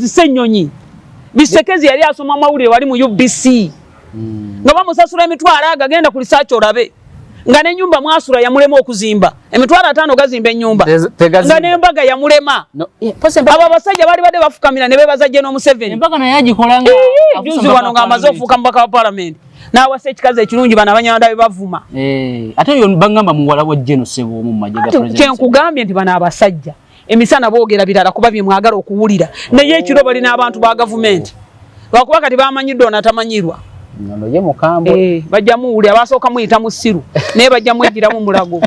Ssenyonyi bisekezi yali asoma mawulire wali mu UBC nga bamusasula emitwalo agagenda ku research olabe nga ne nyumba mwasula yamulema okuzimba emitwalo 5 gazimba ennyumba nga nembaga yamulema abo basajja bali bade bafukamira ne bebaza General Museveni embaga naye agikolanga juzi wano nga amaze ofuka mbaka wa parliament nawe sekikaze ekirungi bana abanyanda be bavuma ate yo bangamba muwala wa General Sebo mu majja president kyenkugambye nti bana abasajja emisana boogera birala kuba bye mwagala okuwulira naye ekiro bali n'abantu ba government bakuba kati bamanyidde onatamanyirwa ngalo ye mukambwe bajja muwulira basooka muyita mu siru naye bajja mwejjira mu mulago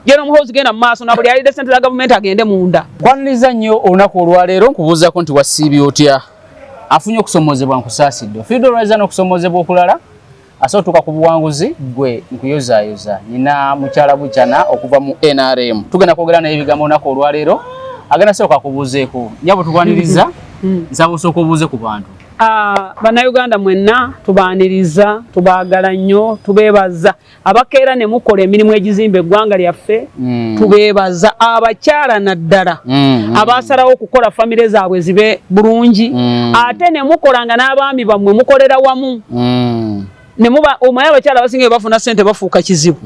General Muhoozi genda mu maaso na buli ali central government agende munda kwaniriza nnyo olunaku olwaleero nkubuuzako nti wasiibye otya afunye okusomozebwa nkusaasidde ofiidde olwaiza n'okusomozebwa okulala asootuka ku buwanguzi gwe nkuyozaayoza nina mukyala bukyana okuva mu NRM tugenda kwogera naye ebigambo olunaku olwaleero agenda sooka kubuuzeeko nyabo tukwaniriza nsaba osooka obuuze ku bantu Bannayuganda mwenna tubaaniriza tubaagala nnyo tubeebaza abakeera ne mukola emirimu egizimba eggwanga lyaffe tubeebaza abakyala naddala abaasalawo okukola famire zaabwe zibe bulungi ate ne mukolanga n'abaami bammwe mukolera wamu ne muba omaye abakyala abasinga bafuna ssente bafuuka kizibu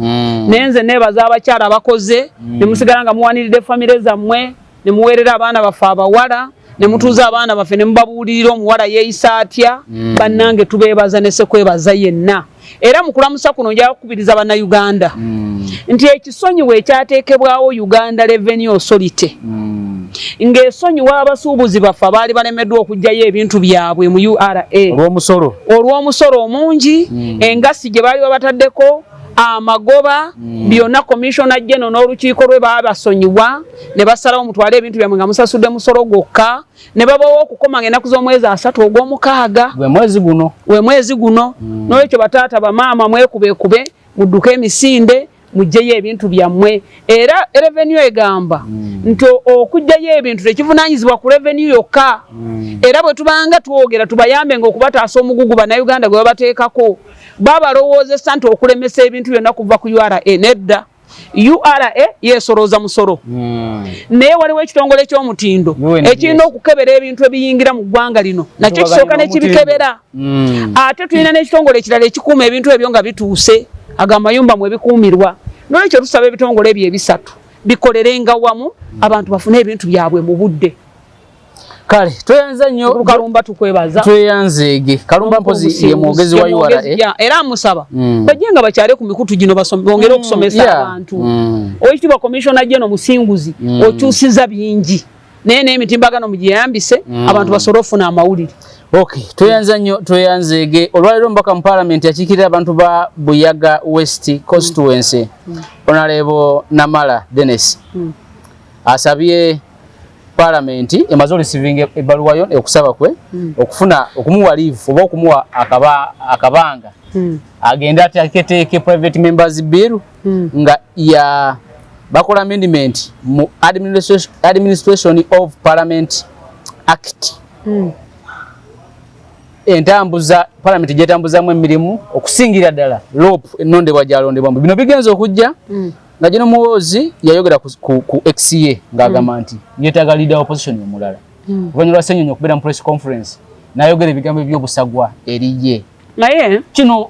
nenze neebaza abakyala abakoze ne musigala nga muwaniridde famire zammwe ne muweerera abaana baffe abawala ne mutuuza abaana baffe ne mubabuulirira omuwala yeeyisa atya bannange tubeebaza ne sekwebaza yenna era mu kulamusa kuno nja kukubiriza bannayuganda nti ekisonyiwo ekyateekebwawo Uganda Revenue Authority ng'esonyiwa abasuubuzi baffe abaali balemeddwa okugyayo ebintu byabwe mu URA olw'omusolo omungi engassi gye baali babataddeko amagoba byonna commissioner general n'olukiiko lwe babasonyiwa ne basalawo mutwale ebintu byamwe nga musasudde musolo gwokka ne babawo okukoma ng'ennaku z'omwezi 3 ogw'omukaaga we mwezi guno n'olwekyo bataata bamaama mwekubekube mudduke emisinde mujjeyo ebintu byammwe era revenue egamba nti okujjayo ebintu tekivunaanyizibwa ku revenue yokka era bwe tubanga twogera tubayambe ng'okubataasa omugugu bannayuganda gwe babateekako babalowoozesa nti okulemesa ebintu byonna kuva ku URA nedda URA yeesolooza musolo naye waliwo ekitongole ky'omutindo ekirina okukebera ebintu ebiyingira mu ggwanga lino nakyo kisooka nekibikebera ate tulina n'ekitongole ekirala ekikuuma ebintu ebyo nga bituuse agambayumba mwe bikuumirwa n'olwekyo tusaba ebitongole ebyo ebisatu bikolerenga wamu abantu bafune ebintu byabwe mu budde kale tweyanza nnyo Kalumba tukwebaza tweyanzeege Kalumba mpozi ye mwogezi wa URA era amusaba bajenga bakyale ku mikutu gino bongere okusomesa abantu oyitibwa commissioner general Musinguzi okyusiza bingi naye n'emitimbagano mugiyambise abantu basobole okufuna amawulire Okay, tuyanza nnyo tweyanzeege olwaleero mbaka mu parliament yakiikirira abantu ba Buyaga West constituency Honorable Namala Dennis asabye parliament emaze receiving ebbaluwa yo okusaba kwe okufuna okumuwa leave oba okumuwa akabanga agenda ateeketeeke private members bill nga ya bakola amendment mu administration of parliament act entambuza parliament jetambuzamu emirimu okusingira ddala lope enondebwa gyalondebwa bino bigenza okujja nga General Muhoozi yayogera ku XCA ng'agamba nti yeetaaga leader opposition omulala oluvannyuma lwa Ssenyonyi okubeera mu press conference n'ayogera ebigambo eby'obusagwa eriye naye kino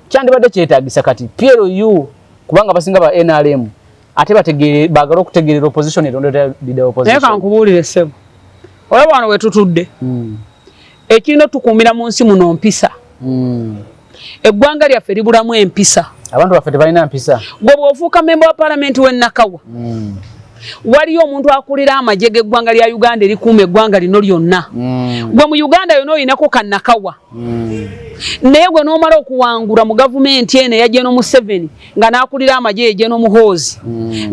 kyandibadde kyetaagisa kati PLU kubanga basinga ba NRM ate baagala okutegeerera opposition erondera leader opposition naye kankubuulire ssebo olaba wano we tutudde ekirina tukuumira mu nsi muno mpisa eggwanga lyaffe libulamu empisa abantu baffe tebalina mpisa gwe bw'ofuuka memba wa parliament w'ennakawa waliyo omuntu akulira amagye g'eggwanga lya Uganda erikuuma eggwanga lino lyonna gwe mu Uganda yonna olinako kannakawa naye gwe n'omala okuwangula mu gavumenti eno eya General Museveni nga n'akulira amagye General Muhoozi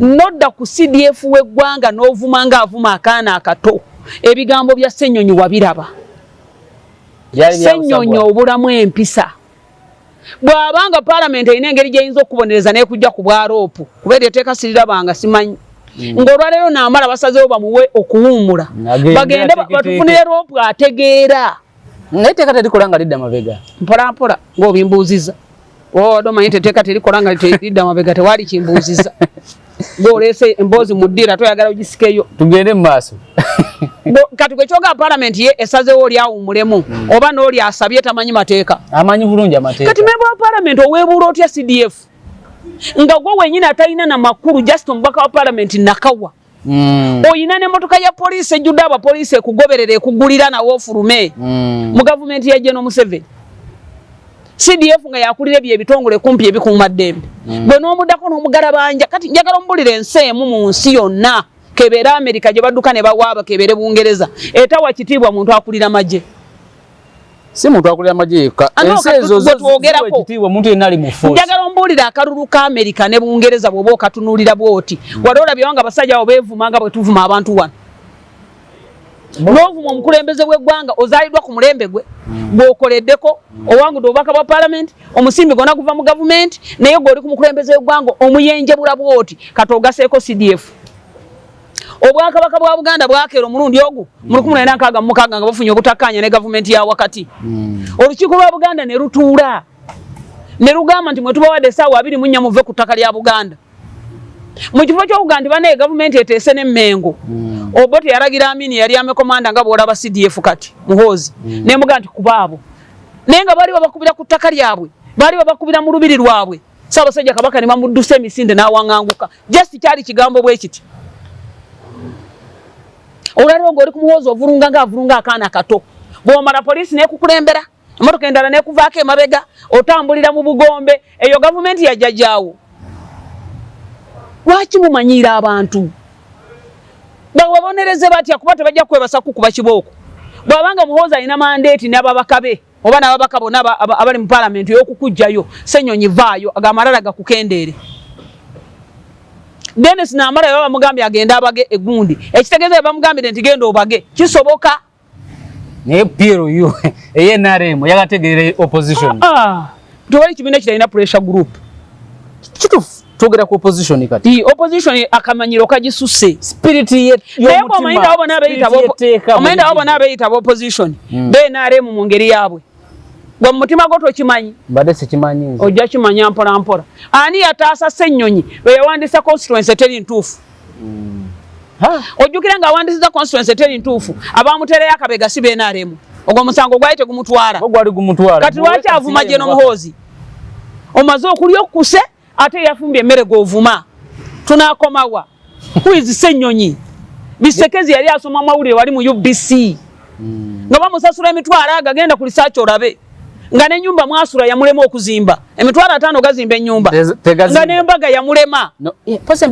nodda ku CDF w'eggwanga n'ovuma ng'avuma akaana akato ebigambo bya Ssenyonyi wabiraba Ssenyonyi obulamu empisa bw'abanga parliament erina engeri gyeyinza okubonereza n'ekujja ku bwaroopu kubeera eteeka sirirabanga simanyi ng'olwaleero n'amala basazeewo bamuwe okuwummula bagende batufunire roopu ategeera naye teeka terikola nga lidda mabega mpolampola ng'obimbuuziza omanyi teteeka terikola nga lidda mabega tewali kimbuuziza ngolese embozi mudira toyagala ugisikeyo tugende maaso kati gwe kyoga parliament ye esazewo oli awumulemu oba n'oli asabye tamanyi mateeka amanyi bulungi amateeka kati member wa parliament oweebuula otya CDF nga gwe wenyini atalina na makulu just omubaka wa parliament nakawa oyina n'emmotoka ya poliisi ejjudde abapoliisi ekugoberera ekugulira nawo ofulume mu gavumenti ya General Museveni CDF nga yakulira ebitongole kumpi ebikuuma ddembe bwe n'omuddako n'omugalabanja kati njagala omubulira ensi emu mu nsi yonna kebeera Amerika gye badduka ne bawaaba kebeere Bungereza etawa kitiibwa muntu akulira magye si muntu akulira magye yekka ensi ezo zitwogerako kitiibwa muntu yenna ali mu force njagala omubulira akalulu ka Amerika ne Bungereza bw'oba okatunuulira bw'oti wali olabye nga basajja abo beevuma nga bwe tuvuma abantu wano n'ovuma omukulembeze w'eggwanga ozaalidwa ku mulembe gwe gw'okoleddeko owangudde obubaka bwa parliament omusimbi gonna guva mu gavumenti naye gw'oli ku mukulembeze w'eggwanga omuyenjebula bw'oti kati ogaseeko CDF obwakabaka bwa Buganda bwakeera omulundi ogwo mu 1966 nga bafunye obutakkaanya ne gavumenti ya wakati olukiiko lwa Buganda ne lutuula ne lugamba nti mwe tubawadde essaawa 24 muve ku ttaka lya Buganda mu kifo ky'Obuganda banaye gavumenti eteese n'emmengo Obote yaragira Amini yali amekomanda nga bw'olaba CDF kati Muhoozi nemuga nti kubaabo naye nga bali babakubira ku ttaka lyabwe bali babakubira mu lubiri lwabwe Ssaabasajja Kabaka ne bamudduse emisinde n'awaŋŋanguka just kyali kigambo bwe kiti olalo ng'oli ku Muhoozi ovulunga ng'avulunga akaana kato bw'omala poliisi n'ekukulembera emmotoka endala n'ekuvaako emabega otambulira mu bugombe eyo gavumenti yajjajjaawo lwaki mumanyiira abantu bababonereze batya kuba tebajja kwebasa kukuba kibooko bw'abanga Muhoozi alina mandeeti n'ababaka be oba n'ababaka bonna abali mu parliament y'okukujjayo Ssenyonyi vaayo agamalala gakukendeere Dennis Namara yaba bamugambye agenda abage egundi ekitegeeza bamugambye nti genda obage kisoboka ne Piero yu eye NRM yagategeere opposition tewali kibiina kiralina pressure group kitufu togera ku opposition kati opposition akamanyiro kagisusse spirit ye yomutima omainda abo n'abeeyita opposition be NRM mu ngeri yaabwe gwa mutima gwo tokimanyi mbadde sikimanyi ojja kimanya mpola mpola ani yataasa Ssenyonyi bwe yawandisa constituency teri ntuufu ojjukira nga awandisiza constituency teri ntuufu abamutereyo akabega si be NRM ogwo musango gwali tegumutwala kati lwaki avuma General Muhoozi omaze okulya okuse ate yafumbye emmere gw'ovuma tunaakomawa kwizi Ssenyonyi Bisekezi yali asoma mawulire wali mu UBC nga bamusasula emitwalo agagenda ku research olabe nga n'ennyumba mwasula yamulema okuzimba emitwalo 5 gazimba ennyumba nga n'embaga yamulema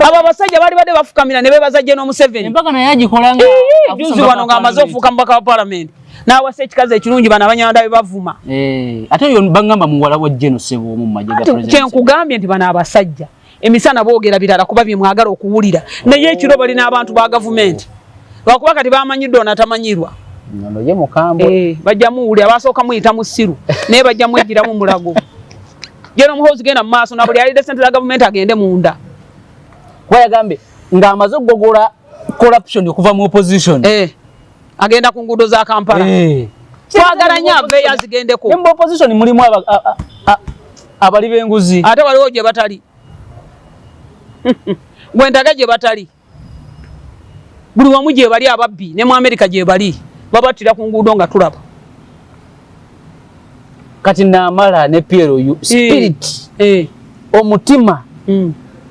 abo abasajja bali badde bafukamira ne beebaza General Museveni embaga naye agikolanga juzi wano nga amaze ofuuka mubaka wa parliament n'awasa ekikazi ekirungi bano abanyanda be bavuma ate oyo bangamba muwala wa General Sebo mu majje ga president kyenkugambye nti bano abasajja emisana boogera birala kuba bye mwagala okuwulira naye ekiro bali n'abantu ba gavumenti lwakuba kati bamanyiddwa onatamanyirwa ye mukambwe bajja muwulira basooka muyita mu ssiru naye bajja mweggira mu mulago General Muhoozi genda mu maaso na buli alidde ssente za gavumenti agende munda kuba yagambe ng'amaze okugogola corruption okuva mu opposition agenda ku nguudo za Kampala twagala nnyo aveeyo azigendeko ne mu opposition mulimu abali b'enguzi ate waliwo gye batali gwentaga gye batali buli wamu gye bali ababbi ne mu Amerika gye bali babatira ku nguudo nga tulaba kati Namala ne Piero yu spirit omutima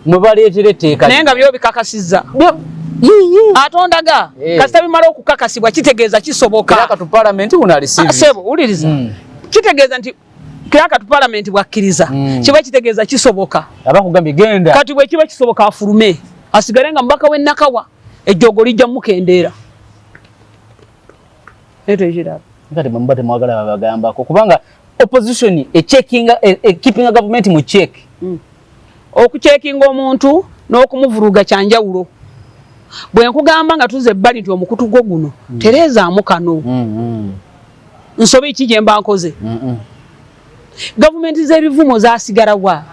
mwe baleetera etteeka naye nga byo bikakasizza atondaga kasita bimala okukakasibwa kitegeeza kisoboka kiraka tu parliament unalisibi sebo uliriza kitegeeza nti kiraka tu parliament bwakkiriza kiba kitegeeza kisoboka abakugambye genda kati bwe kiba kisoboka afulume asigale nga mbaka w'ennakawa ejjogo lijja mukendeera eto ejira ngati mbate mwagala babagambako kubanga opposition keeping government mu check okucheckinga omuntu n'okumuvuruga kyanjawulo bwe nkugamba nga tuze ebbali nti omukutu gwo guno tereezaamu kano nsobe ki gye mba nkoze gavumenti z'ebivumo zaasigala wa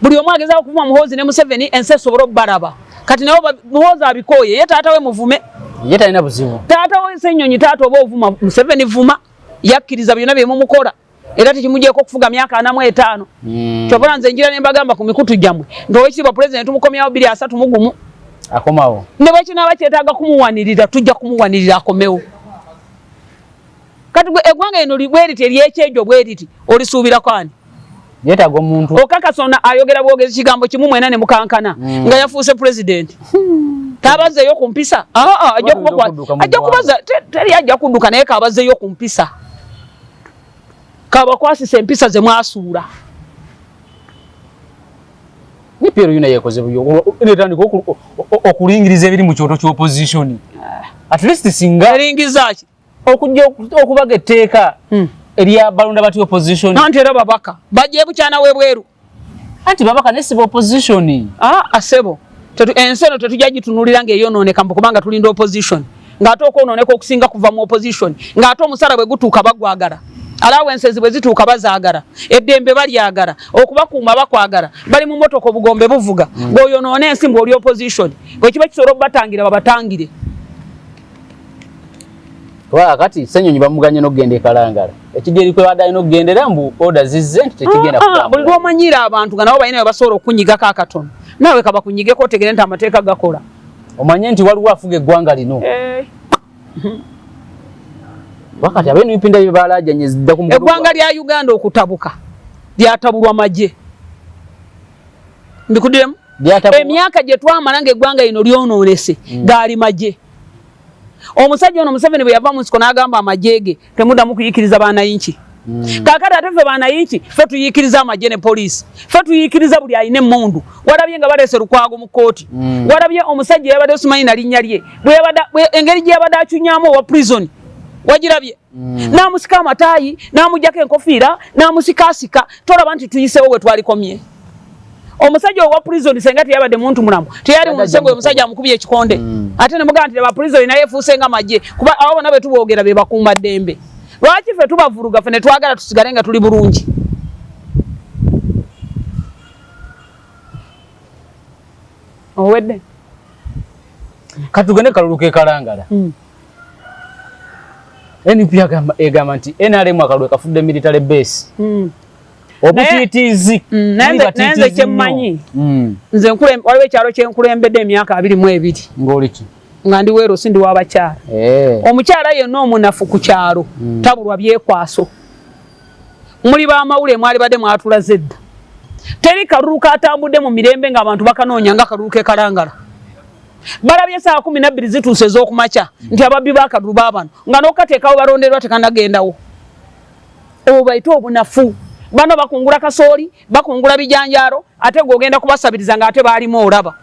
buli omu agezaako okuvuma Muhoozi ne Museveni ensi esobola obbalaba kati nawe Muhoozi abikooye ye taata we muvume ye talina buzibu taata we Ssenyonyi taata oba ovuma Museveni vuma yakkiriza byonna bye mumukola era tekimujjeko okufuga myaka 45 kyobala nze njira ne mbagamba ku mikutu gyamwe ndowekitiibwa president tumukomyawo 231 akomawo ne bwekinaba kyetaaga kumuwanirira tujja kumuwanirira akomewo kati eggwanga eno bweriti eryekyejo bweriti olisuubirako ani yeetaaga omuntu okakasona ayogera bwogezi kigambo kimu mwena ne mukankana nga yafuuse president kabazeeyo ku mpisa ajja kubaza teri ajja kudduka naye kabazeeyo ku mpisa kabakwasisa empisa ze mwasuula ni Piero yuna yekoze buyo netandika okulingiriza ebiri mu kyoto ky'opposition at least singa eringizaaki okujja okubaga etteeka erya balonda bati opposition nanti era babaka bajje bukyana webweru anti babaka nesiba opposition asebo enseno tetujja gitunulira ng'eyonooneka kubanga tulinda opposition ng'ate okwonooneka okusinga kuva mu opposition ng'ate omusala bwe gutuuka bagwagala allowances bwe zituuka bazaagala eddembe balyagala okubakuuma bakwagala bali mu motoka obugombe buvuga bw'oyonoona ensi ng'oli opposition bwe kiba kisobola okubatangira babatangire kati Ssenyonyi bamuganye n'okugenda e Kalangala ekigeri kwe badde alina okugendera mbu oda zizze nti tekigenda kutambula buli lw'omanyira abantu nga nabo balina bwe basobola okunyigako akatono naawe kaba kunyigeko otegere nti amateeka gakola omanye nti waliwo afuga eggwanga lino wakati abenu mpinda bye balajanye zidda ku eggwanga lya Uganda okutabuka lyatabulwa magye mbikuddemu emyaka gye twamala ng'eggwanga lino lyonoonese gaali magye omusajja ono Museveni bwe yava mu nsiko n'agamba amajege temuddamu kuyikiriza baanayinki kaakati ate ffe baanayinki ffe tuyiikiriza amagye ne poliisi ffe tuyiikiriza buli ayina emmundu walabye nga baleese lukwago mu kkooti walabye omusajja yabadde osumanyi na linnya lye engeri gye yabadde acunyaamu owa prison wagirabye n'amusika amataayi n'amugjako enkofiira n'amusikaasika tolaba nti tuyiseewo we twalikomye omusajja owa prison senga teyabadde muntu mulamu teyali mu nsengo omusajja amukubye ekikonde ate ne mugamba nti ba prison naye efuuse nga magye kuba abo bonna be tuboogera be bakuuma ddembe lwaki ffe tubavuruga ffe ne twagala tusigale nga tuli bulungi owedde kati tugende kalulu ke Kalangala NP egamba nti NRM akalulu kafudde military base obutitizi nanze kyemmanyi nze waliwo ekyalo kyenkulembedde emyaka 22 ng'oliki nga ndi weero sindi w'abakyala omukyala yenna omunafu ku kyalo tabulwa byekwaso muli b'amawulire mwali badde mwatulaze edda teri kalulu katambudde mu mirembe ng'abantu bakanoonya nga kalulu ke Kalangala balabye saa 12 zituuse ez'okumakya nti ababbi b'akalulu baabano nga n'okukateekawo balonderwa tekanagendawo obwo bayite obunafu bano bakungula kasooli bakungula bijanjalo ate ng'ogenda kubasabiriza ng'ate baalimu olaba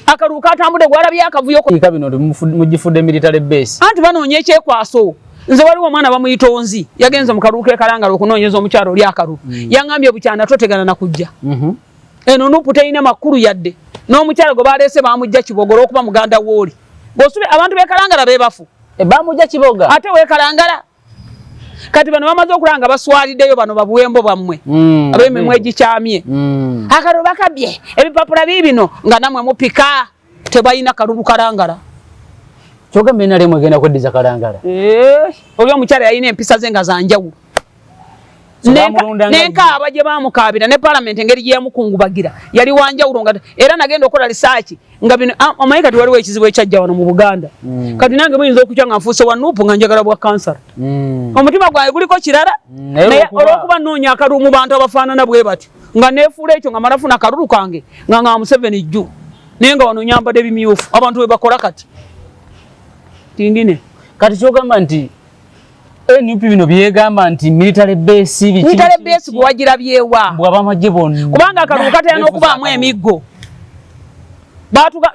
akalulu katambudde gwalabye akavuyo bino mugifudde military base anti banoonya ekyekwaso nze waliwo omwana bamuyita Onzi yagenze mu kalulu ke Kalangala okunoonyeza omukyalo oli akalulu yaŋŋambye bukyanda totegana na kujja eno nupu teyina makulu yadde n'omukyalo gwe baleese baamujja Kibogo okuba muganda w'oli bw'osubi abantu b'e Kalangala beebafu baamujja Kiboga ate w'e Kalangala kati bano bamaze okulanga baswaliddeyo bano babuwembo bammwe ab'emimwa egikyamye akalulu bakabye ebipapula biibino nga namwe mupika tebalina kalulu Kalangala kyogamba NRM egenda kweddiza Kalangala oli omukyala yalina empisa ze nga zanjawulo nenkaaba gye baamukaabira ne palamenti engeri gye yamukungubagira yali wanjawulo nga era nagenda okukola risaaki nga bino omanyi kati waliwo ekizibu ekyajja wano mu Buganda kati nange muyinza okutya nga nfuuse wa nuupu nga njagala bwa kansala omutima gwange guliko kirala naye olw'okuba nnoonya akalulu mu bantu abafaanana bwe bati nga neefuula ekyo nga malafuna akalulu kange nga Museveni jju naye nga wano nyambadde bimyufu abantu bwe bakola kati tingine kati kyogamba nti NUP bino byegamba nti military base gwagirabyewa bw'abamagye bonna kubanga akalulu katera n'okubaamu emiggo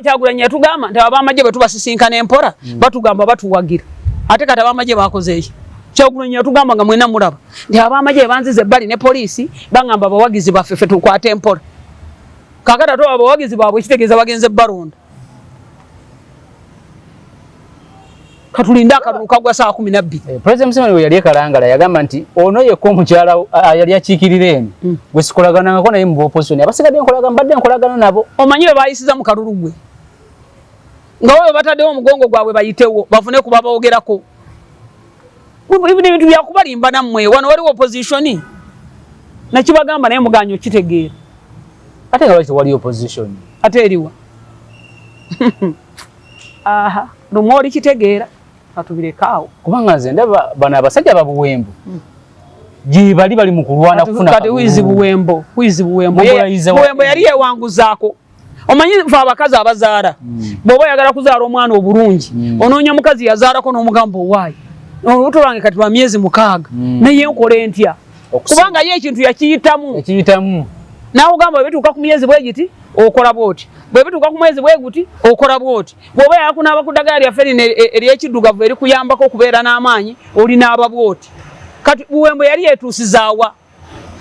Kyagulanyi yatugamba nti abamagye bwe tubasisinkana empola batugamba batuwagira ate kati abamagye bakoze eki Kyagulanyi yatugamba nga mwena mulaba nti abamagye banzize ebbali ne poliisi bangamba abawagizi baffe ffe tukwate empola kakati ate abawagizi baabwe ekitegeeza bagenze Baronda katulinda akalulu kagwa saa 12 President Museveni we yali e Kalangala yagamba nti ono yekko omukyala yali akiikirira eno gwe sikolaganangako naye mu opposition abasigadde mbadde nkolagana nabo omanyi be bayisiza mu kalulu gwe nga wewe bataddewo omugongo gwabwe bayitewo bafune kuba boogerako Ibine bintu byakubalimba nammwe wano wali opposition nakibagamba naye muganyo kitegeera ate nga wali opposition ate eriwa aha lumori kitegeera atubirekawo kubanga nze ndaba bana abasajja babuwembu bali mu kulwana kufuna kati wizi buwembo buwembo yali yewanguzaako omanyi fa abakazi abazaala bw'oba yagala kuzaala omwana obulungi onoonya mukazi yazaarako n'omugamba owaayi olubuto lwange kati lwa myezi 6 naye nkole ntya kubanga ye ekintu yakiyitamu naawe ogamba bwe bituuka ku myezi bwe giti okola bwoti bwe bituuka ku mwezi bwe guti okola bwoti bw'oba yakunaaba ku ddagala lyaffe lino ery'ekiddugavu erikuyambako okubeera n'amaanyi olinaaba bwoti kati buwembo yali yetuusizaawa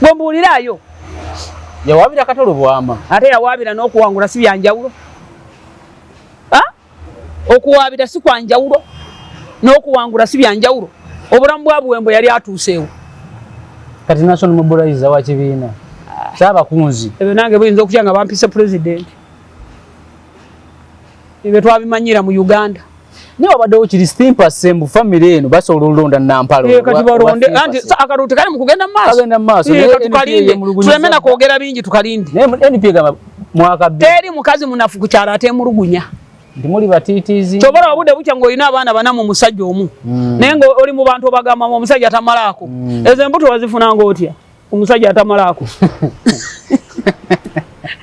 bwe mbuuliraayo yawaabira katolo bwama ate yawaabira n'okuwangula si byanjawulo okuwaabira si kwanjawulo n'okuwangula si byanjawulo obulamu bwa buwembo yali atuuseewo kati national mobilizer wa kibiina Saabakunzi ebyo nange buyinza okutya nga bampise president ebyo twabimanyira mu Uganda niba baddewo kiri stimpa sembu family eno basobola olonda nampalo kati balonde anti akaruti kali mu kugenda maaso tukalinde tuleme na kwogera bingi tukalinde NP gamba mwaka teri mukazi munafu ku kyala ate mulugunya ndi muli batitizi chobola obudde bucha ngo ina abaana bana mu musajja omu naye ngo oli mu bantu obagamba mu musajja atamalako ezo embuto wazifuna ngo otya omusajja atamalako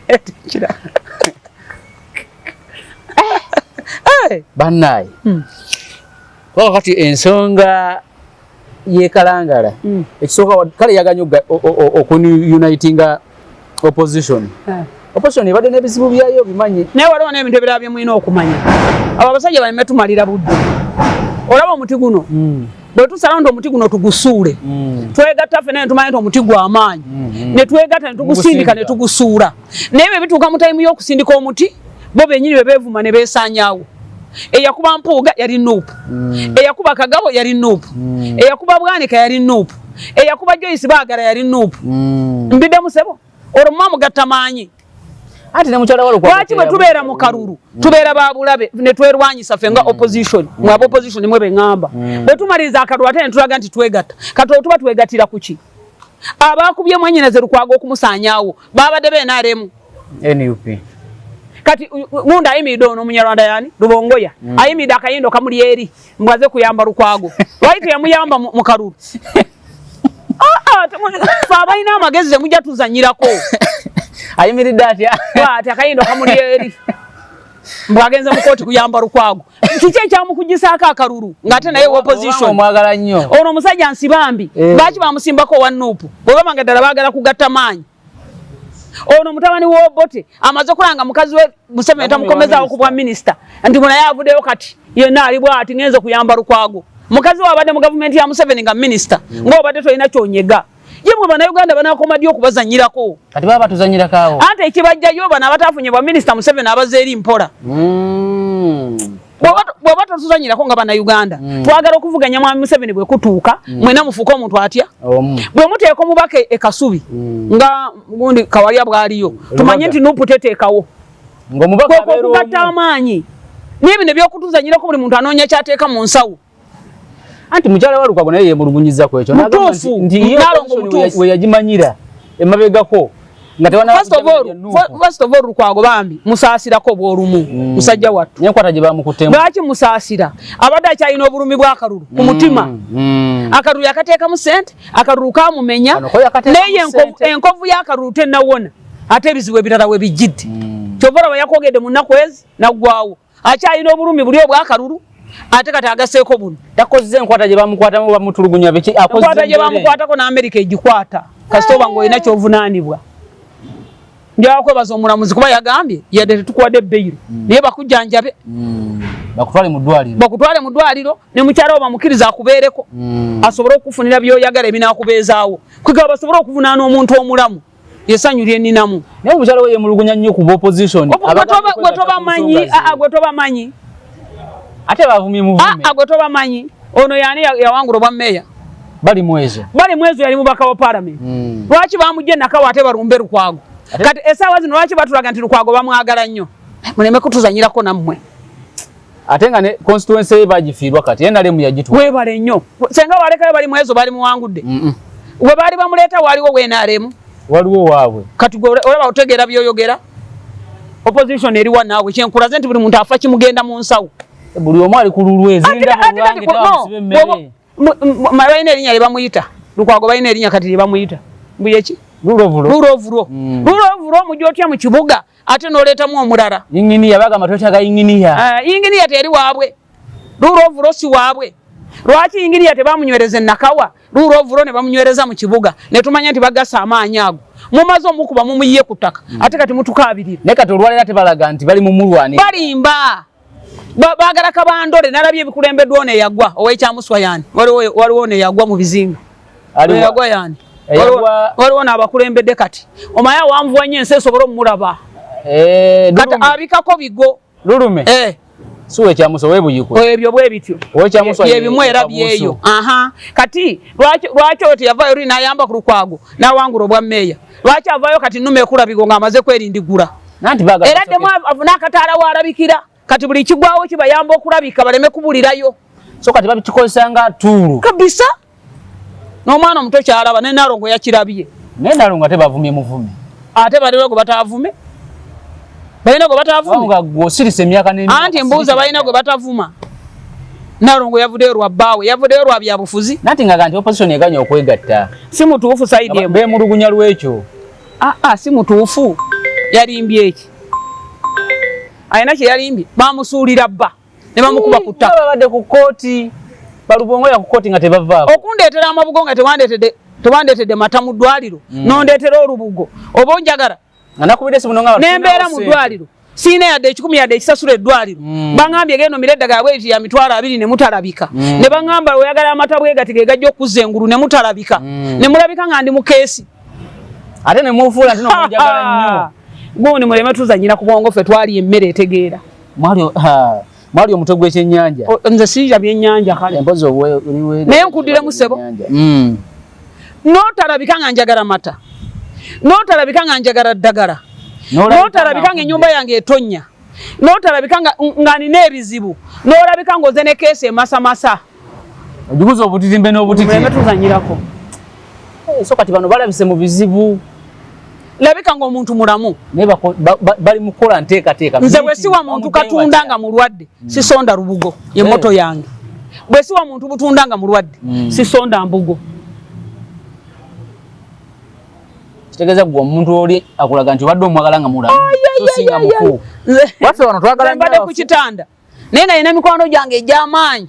etikira bannaye wakati ensonga yekalangala ekisooka kale yaganya okuni unitinga opposition opposition ibadde n'ebizibu byayo bimanyi naye waliwo n'ebintu ebirala bye mulina okumanya abo abasajja baleme tumalira budde olaba omuti guno bwe tusalawo nti omuti guno tugusuule twegatta ffe naye tumanyi nti omuti gw'amaanyi ne twegatta ne tugusindika ne tugusuula naye bwe bituuka mu tayimu y'okusindika omuti bo bennyini bwe beevuma ne beesaanyaawo eyakuba mpuuga yali Nuupu eyakuba Kagabo yali Nuupu eyakuba Bwanika yali Nuupu eyakuba Joyce Baagala yali Nuupu mbiddemu sebo olwo mugatta maanyi ati ne mukyala walo lwaki bwe tubeera mu kalulu tubeera babulabe ne twerwanyisa ffe nga opposition mwaba opposition mwe beŋŋamba bwe tumaliriza akalulu ate ne tulaga nti twegatta kati tuba twegattira ku ki abaakubye mwennyinaze Lukwago okumusaanyaawo baabadde b'NRM NUP kati ngunda ayimidde ono Munyarwanda yani Lubongoya ayimidde akayindo kamuli eri mbwaze kuyamba Lukwago lwaki tuyamuyamba mu kalulu abalina amagezi mujja tuzanyirako ayimiridde atya ati akayindo kamuli eri mbwagenze mu kooti kuyamba Lukwago kiki ekyamukugisaako akalulu ng'ate naye opposition omwagala nnyo ono omusajja nsibambi lwaki bamusimbako wa Nuupu bwe bamanga ddala baagala kugatta maanyi ono mutabani w'Obote amaze okulanga mukazi we Museveni tamukomezaawo ku bwa minisita nti munaye avuddeyo kati yenna ali bw'ati ngenze kuyamba Lukwago mukazi we abadde mu gavumenti ya Museveni nga minisita ng'obadde tolina kyonyega ye mwe bannayuganda banaakoma ddi okubazanyirako kati baba batuzanyirako awo anti ekibajjayo bano abataafunye bwa minisita Museveni abaze eri mpola bw'oba totuzanyirako nga bannayuganda twagala okuvuganya mwami Museveni bwe kutuuka mwena mufuuke omuntu atya bwe muteeka omubaka e nga gundi Kawalya bwaliyo tumanye nti Nuupu teteekawo okugatta amaanyi n'ebino ebyokutuzanyirako buli muntu anoonya kyateeka mu nsawo anti mukyala wa Lukwago naye yemulugunyiza ku ekyo nti we yagimanyira emabegako First of all Lukwago bambi musaasirako bw'olumu musajja wattu nyenkwata gye bamukutemu lwaki musaasira abadde akyalina obulumi bw'akalulu ku mutima akalulu yakateekamu ssente akalulu kamumenya naye enkovu y'akalulu tennawona ate ebizibu ebirala we bijjidde kyova olaba yakwogedde mu nnaku ezi naggwawo akyalina obulumi buli obw'akalulu ate kati agaseeko buno takozze enkwata gye bamukwatamu bamutulugunya biki enkwata gye bamukwatako n'Amerika egikwata kasita oba ng'olina kyovunaanibwa njawa kwebaza omulamuzi kuba yagambye yadde tetukuwadde beyiro naye bakujjanjabe bakutwale mu ddwaliro ne mukyala wo bamukiriza akubeereko asobole okukufunira by'oyagala ebinaakubeezaawo kwegaba basobole okuvunaana omuntu omulamu yesanyu lyenninamu naye omukyala we yemulugunya nnyo ku opposition gwe tobamanyi ate bavumye muvume gwe tobamanyi ono yani yawangula obwa mmeeya bali mwezo yali mubaka wa parliament lwaki bamujja nakawo ate balumbe Lukwago kati essaawa zino lwaki batulaga nti Lukwago bamwagala nnyo muleme kutuzanyirako nammwe ate nga ne constituency bagifiirwa kati ye nalemu yagitwa webale nnyo senga balekayo bali mwezo bali muwangudde we bali bamuleeta waliwo wenaalemu waliwo waabwe kati gwe olaba otegeera byoyogera opposition eriwa naawe kyenkulaze nti buli muntu afa kimugenda mu nsawo buli omu ali ku lulwe ezinda mu lwange tamusibe emmere balina erinnya lye bamuyita Lukwago balina erinnya kati lye bamuyita mbuyeki lulovulo mujja otya mu kibuga ate n'oleetamu omulala inginiya bagamba twetaaga inginiya inginiya teri waabwe lulovulo si waabwe lwaki inginiya tebamunywereza Nakawa lulovulo ne bamunywereza mu kibuga ne tumanya nti bagasa amaanyi ago mumaze omukuba mumuyiye ku ttaka ate kati mutukaabirira ne kati olwaleero tebalaga nti bali mu mulwani balimba baagala kabandole nalabye ebikulembeddwa ono eyagwa ow'ekyamuswa yani waliwo ono eyagwa mu bizinga eyagwa yani waliwo n'abakulembedde kati omaya wanvuwa nnyo ensi esobola omulaba kati abikako bigo lulume suwe kyamuso webuyikwe ebyo bwe bityo byebimu era byeyo kati lwaki oyo teyavaayo luli n'ayamba ku Lukwago n'awangula obwa mmeeya lwaki avaayo kati nnuma ekulabigo ng'amaze kwerindigula era ddemu afuna akataala waalabikira kati buli kigwawo kibayamba okulabika baleme kubulirayo so kati babikikozesa nga tuulu kabisa n'omwana omuto kyalaba ne Nalongo yakirabye naye Nalongo ate bavumye muvumi ate balina gwe bataavume balina gwe bataavume gwosirise emyaka anti mbuuza balina gwe batavuma Nalongo yavuddeyo lwa bbaawe yavuddeyo lwa byabufuzi nanti nga nti opposition eganya okwegatta si mutuufu saidi emu beemulugunya lwekyo si mutuufu yalimbye eki ayina kye yalimbye bamusuulira bba ne bamukuba ku ttaka babadde ku kooti balubongoya ku kooti nga tebavaako okundeetera amabugo nga tewandeetedde mata mu ddwaliro nondeetera olubugo oba onjagala nembeera mu ddwaliro siina yadde ekikumi yadde ekisasula eddwaliro baŋambye geno mira eddagala bweti ya mitwalo 2 ne mutalabika ne baŋamba oyagala amata bwe gati ge gajja okuzza engulu ne mutalabika ne mulabika nga ndi mu keesi ate ne mufuula nti nomunjagala nnyo guuni muleme tuzanyira ku bwongo ffe twali emmere etegeera mwali omutwe gw'ekyennyanja nze siija byennyanja kale naye nkuddire sebo n'otalabika nga njagala mata n'otalabika nga njagala ddagala n'otalabika nga ennyumba yange etonnya n'otalabika nga nina ebizibu n'olabika ng'oze ne keesi emasamasa ojuguza obutitimbe n'obutitimbe tuzanyirako so kati bano balabise mu bizibu labika ng'omuntu mulamu bali mu kukola nteekateeka nze bwe siwa muntu katunda nga mulwadde sisonda lubugo ye moto yange bwe siwa muntu butunda nga mulwadde sisonda mbugo kitegeeza gwe omuntu oli akulaga nti obadde omwagala nga mulamu so singa mukuu waffe wano twagala mbadde ku kitanda naye nga yina mikwano gyange egy'amaanyi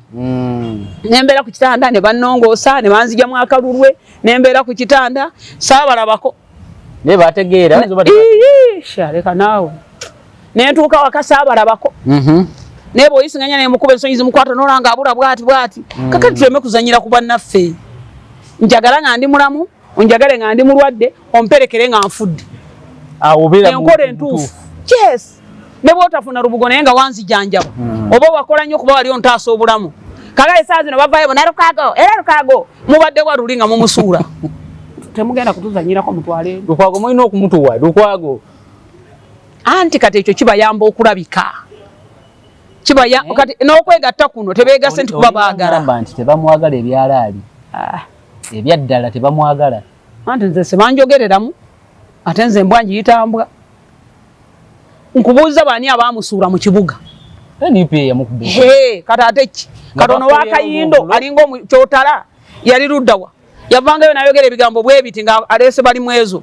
nembeera ku kitanda ne bannongoosa ne banzijamu akalulwe nembeera ku kitanda saabalabako naye bategeera leka naawe nentuuka waka saabalabako naye bw'oyisinganya nemukuba ensonyi zimukwata n'olanga abula bwati kakati tuleme kuzanyira ku bannaffe njagala nga ndi mulamu onjagale nga ndi mulwadde omperekere nga nfudde enkola entuufu yes ne bw'otafuna lubugo naye nga wanzijanjaba oba wakola nnyo kuba wali ontaasa obulamu kakale saa zino bavaayo bona Lukwago era Lukwago mubadde waluli nga mumusuula temugenda kutuzanyirako mutwale Lukwago mulina okumutuwa Lukwago anti kati ekyo kibayamba okulabika kati n'okwegatta kuno tebeegase nti kuba baagala nti tebamwagala ebyalaali ebyaddala tebamwagala anti nze sebanjogereramu ate nze embwanji yitambwa nkubuuza baani abaamusuula mu kibuga kati ate ki katono wakayindo alinga kyotala yali luddawa yavangayo nayogera ebigambo bwe biti nga aleese bali mwezo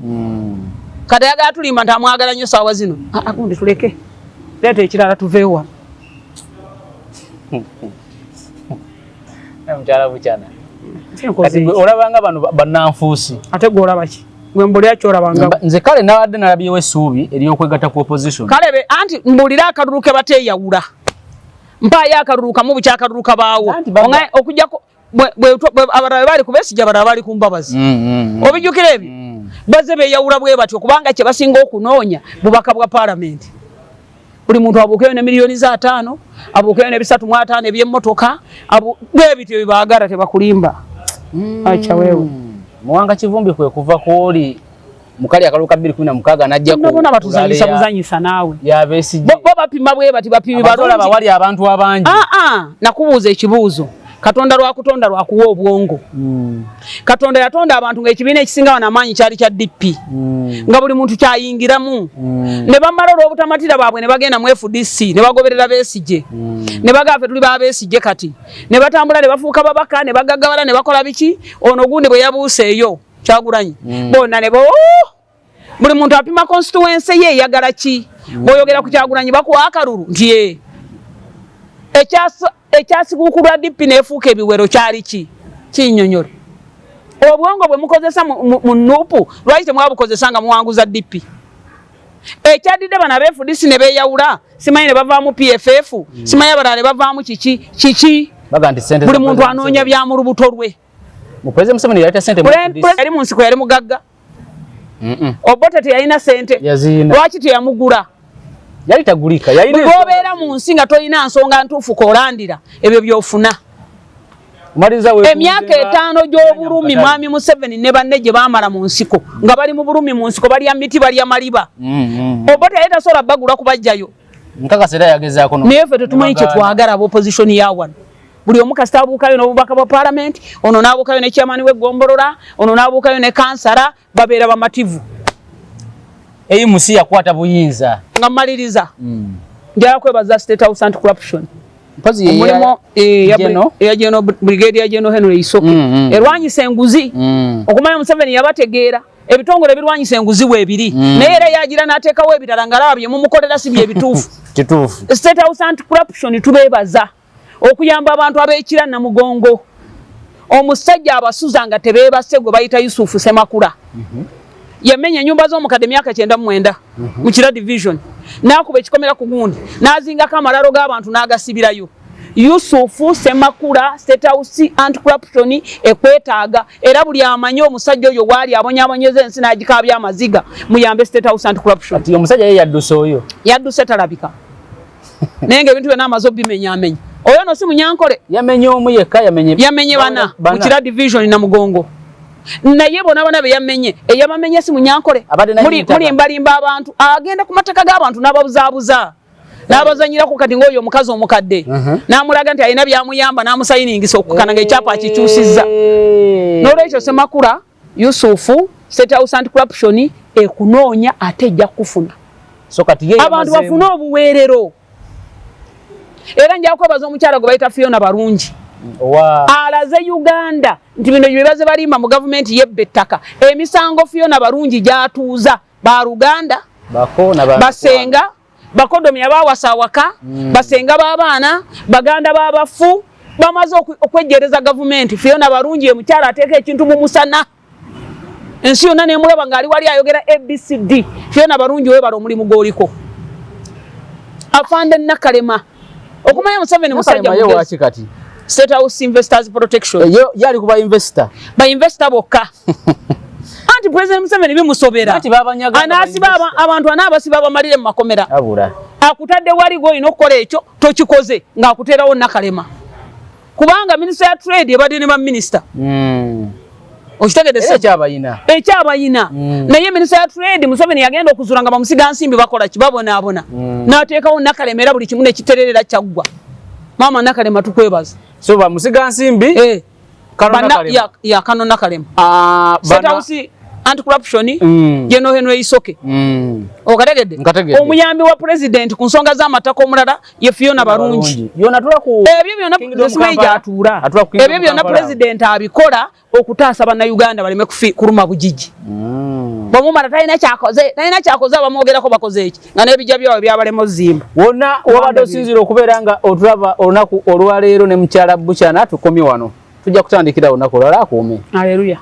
kati ayagala tulimba nti amwagala nnyo saawa zino gundi tuleke leeta ekirala tuveewa mukyala bukyana kati olabanga bano bannanfuusi ate gwe olaba ki gwe mbulira kyolabanga nze kale nawadde nalabyewo essuubi ery'okwegatta ku opposition kale anti mbulira akalulu ke bateeyawula mpaayo akalulu kamu bukya akalulu kabaawo okujjako abalala bali kubesijja abalala bali ku mbabazi obijjukira ebyo bazze beeyawula bwe batyo kubanga kye basinga okunoonya bubaka bwa paalamenti buli muntu abuukeyo ne miliyoni za 5 abuukeyo ne 3.5 eby'emmotoka bwe bityo byebaagala tebakulimba acha wewe Muwanga Kivumbi kwe kuva kwoli mukali akaluka 2016 najja ko nabona batuzanyisa buzanyisa naawe ya Besigye bo bapima bwe bati bapimi balonda bawali abantu abangi nakubuuza ekibuuzo Katonda lwakutonda lwakuwa obwongo Katonda yatonda abantu ng'ekibiina ekisinga banamaanyi kyali kya DP nga buli muntu kyayingiramu ne bamala olw'obutamatira baabwe ne bagenda mu FDC ne bagoberera Besigye ne bagaafe tuli ba Besigye kati ne batambula ne bafuuka babaka ne bagagabala ne bakola biki ono gundi bwe yabuuseeyo Kyagulanyi bonna ne buli muntu apima constituency ye yagala ki bw'oyogera ku Kyagulanyi bakuwa akalulu nti ekyasiguukulwa DP neefuuka ebiwero kyali ki kinnyonnyole obwongo bwe mukozesa mu nuupu lwaki temwabukozesa nga muwanguza DP ekyadidde bana FDC ne beeyawula simanyi ne bavaamu PFF simanyi abalala ne bavaamu kiki buli muntu anoonya bya mu lubuto lwe yali mu nsiko yali mugagga Obote teyalina sente lwaki teyamugula yali tagulika bw'obeera mu nsi nga tolina nsonga ntuufu kolandira ebyo by'ofuna emyaka 5 gy'obulumi mwami Museveni ne banne gye baamala mu nsiko nga bali mu bulumi mu nsiko balya miti balya maliba Obote yali tasobola bagula kubajjayo naye ffe tetumanyi kye twagala ab'opposition ya wano buli omu kasita abuukayo n'obubaka bwa parliament ono n'abuukayo ne chairman w'eggombolola ono n'abuukayo ne kansala babeera bamativu musi yakwata buyinza nga mmaliriza njala kwebaza State House Anti-Corruption omulimo General Brigadier General Henry Isoke erwanyisa enguzi okumanya Museveni yabategeera ebitongole birwanyisa enguzi weebiri naye era yagira n'ateekawo ebirala nga laba bye mumukolera si bye bituufu State House Anti-Corruption tubeebaza okuyamba abantu ab'ekira Namugongo omusajja abasuza nga tebeebase gwe bayita Yusufu Semakula yamenya nyumba z'omukadde myaka 99 mu Kira division nakuba ekikomera ku gundi nazingako amalalo g'abantu n'agasibirayo Yusufu Semakula State House Anti-Corruption ekwetaaga era buli amanyi omusajja oyo wali abonyaabonyeza ensi n'agikaabya amaziga muyambe State House Anti-Corruption ati omusajja ye yadduse oyo yadduse talabika naye ng'ebintu byonna amaze obimenyaamenya oyo no si Munyankole yamenye omu yekka yamenye bana mu Kira division Namugongo naye bona be yamenye eyabamenye si Munyankole muli mbalimba abantu agenda ku mataka g'abantu n'ababuzaabuza n'abazanyira ku kati ng'oyo omukazi omukadde n'amulaga nti alina byamuyamba n'amusayiningisa okukananga ekyapa akikyusizza n'olwekyo Semakula Yusufu State House Anti-Corruption ekunoonya ate ejja kufuna abantu bafune obuweerero era nja kwebaza omukyala gwe bayita Fiona Barungi alaze Uganda nti bino byebaze balimba mu gavumenti yebbe ettaka emisango Fiona Barungi gyatuuza ba Luganda basenga bakodomi abawasa awaka basenga b'abaana baganda b'abafu bamaze okwejjereza gavumenti Fiona Barungi emukyala ateeka ekintu mu musana ensi yonna nemulaba ng'ali wali ayogera ABCD Fiona Barungi webala omulimu gw'oliko afande Nakalema okumanya Museveni musajja mugezi kati State House Investors Protection yali kuba investor bokka anti President Museveni bimusobera anasiba abantu anabasiba bamalire mu makomera akutadde wali go ino kola ekyo tokikoze ng'akuterawo Nakalema kubanga Minister ya Trade ebadde ne ba Minister okitegedde ekyabayina naye Minister ya Trade Museveni yagenda okuzula nga bamusiga nsimbi bakola kibabonaabona n'ateekawo Nakalema era buli kimu ne kitererera kyaggwa Mama Nakalema tukwebaza so bamusiga nsimbi Kano Nakalema State House Anti-Corruption General Henry Isoke okategedde omuyambi wa president ku nsonga z'amataka omulala ye Fiona Barungi ebyo byonna president abikola okutaasa bannayuganda baleme kuluma bugigi bw'omumala talina kyakoze abamwogerako bakoze eki nga n'ebijja byabwe byabalema ozimba wonna wabadde osinzira okubeera nga otulaba olunaku olwaleero ne mukyala Bukyana tukomye wano tujja kutandikira olunaku olwala akuume. Haleluya.